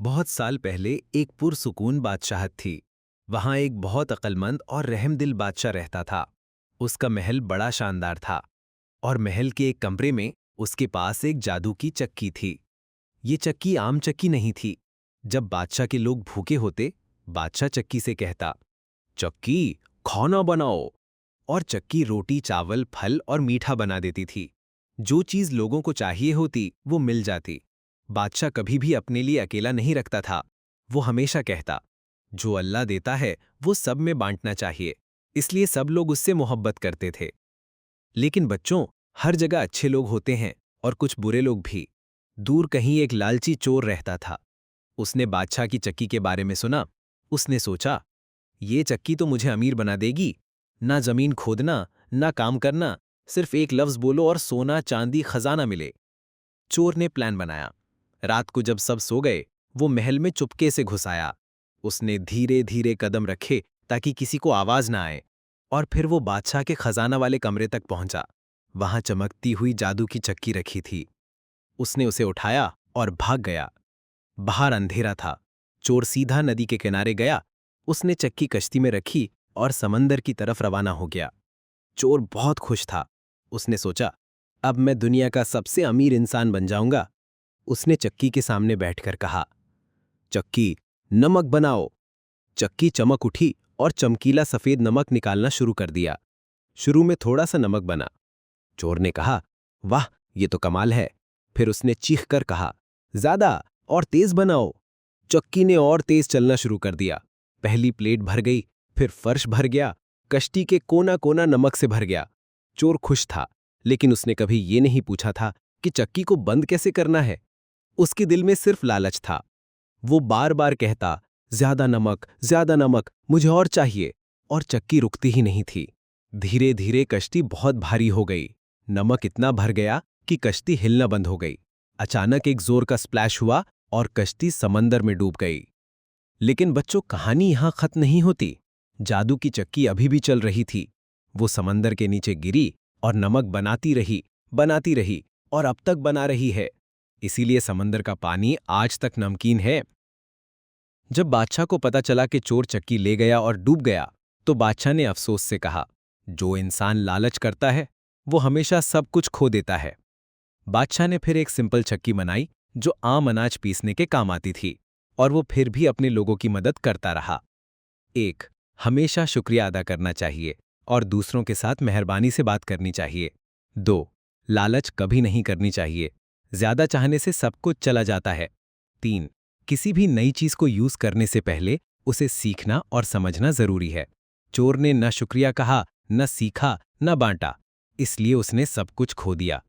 बहुत साल पहले एक पुरसुकून बादशाहत थी। वहां एक बहुत अक्लमंद और रहमदिल बादशाह रहता था। उसका महल बड़ा शानदार था और महल के एक कमरे में उसके पास एक जादू की चक्की थी। ये चक्की आम चक्की नहीं थी। जब बादशाह के लोग भूखे होते, बादशाह चक्की से कहता, चक्की, खाना बनाओ। और चक्की रोटी, चावल, फल और मीठा बना देती थी। जो चीज लोगों को चाहिए होती वो मिल जाती। बादशाह कभी भी अपने लिए अकेला नहीं रखता था। वो हमेशा कहता, जो अल्लाह देता है वो सब में बांटना चाहिए। इसलिए सब लोग उससे मोहब्बत करते थे। लेकिन बच्चों, हर जगह अच्छे लोग होते हैं और कुछ बुरे लोग भी। दूर कहीं एक लालची चोर रहता था। उसने बादशाह की चक्की के बारे में सुना। उसने सोचा, ये चक्की तो मुझे अमीर बना देगी। ना जमीन खोदना, ना काम करना, सिर्फ एक लफ्ज बोलो और सोना, चांदी, खजाना मिले। चोर ने प्लान बनाया। रात को जब सब सो गए, वो महल में चुपके से घुस आया। उसने धीरे धीरे कदम रखे ताकि किसी को आवाज ना आए, और फिर वो बादशाह के खजाना वाले कमरे तक पहुंचा। वहां चमकती हुई जादू की चक्की रखी थी। उसने उसे उठाया और भाग गया। बाहर अंधेरा था। चोर सीधा नदी के किनारे गया। उसने चक्की कश्ती में रखी और समंदर की तरफ रवाना हो गया। चोर बहुत खुश था। उसने सोचा, अब मैं दुनिया का सबसे अमीर इंसान बन जाऊंगा। उसने चक्की के सामने बैठकर कहा, चक्की, नमक बनाओ। चक्की चमक उठी और चमकीला सफेद नमक निकालना शुरू कर दिया। शुरू में थोड़ा सा नमक बना। चोर ने कहा, वाह, ये तो कमाल है। फिर उसने चीख कर कहा, ज्यादा और तेज बनाओ। चक्की ने और तेज चलना शुरू कर दिया। पहली प्लेट भर गई, फिर फर्श भर गया। कश्ती के कोना कोना नमक से भर गया। चोर खुश था, लेकिन उसने कभी ये नहीं पूछा था कि चक्की को बंद कैसे करना है। उसके दिल में सिर्फ लालच था। वो बार बार कहता, ज्यादा नमक, मुझे और चाहिए। और चक्की रुकती ही नहीं थी। धीरे धीरे कश्ती बहुत भारी हो गई। नमक इतना भर गया कि कश्ती हिलना बंद हो गई। अचानक एक जोर का स्प्लैश हुआ और कश्ती समंदर में डूब गई। लेकिन बच्चों, कहानी यहां खत्म नहीं होती। जादू की चक्की अभी भी चल रही थी। वो समंदर के नीचे गिरी और नमक बनाती रही और अब तक बना रही है। इसीलिए समंदर का पानी आज तक नमकीन है। जब बादशाह को पता चला कि चोर चक्की ले गया और डूब गया, तो बादशाह ने अफसोस से कहा, जो इंसान लालच करता है वो हमेशा सब कुछ खो देता है। बादशाह ने फिर एक सिंपल चक्की बनाई जो आम अनाज पीसने के काम आती थी, और वो फिर भी अपने लोगों की मदद करता रहा। 1. हमेशा शुक्रिया अदा करना चाहिए और दूसरों के साथ मेहरबानी से बात करनी चाहिए। 2. लालच कभी नहीं करनी चाहिए। ज्यादा चाहने से सब कुछ चला जाता है। 3. किसी भी नई चीज को यूज करने से पहले उसे सीखना और समझना जरूरी है। चोर ने न शुक्रिया कहा, न सीखा, न बांटा, इसलिए उसने सब कुछ खो दिया।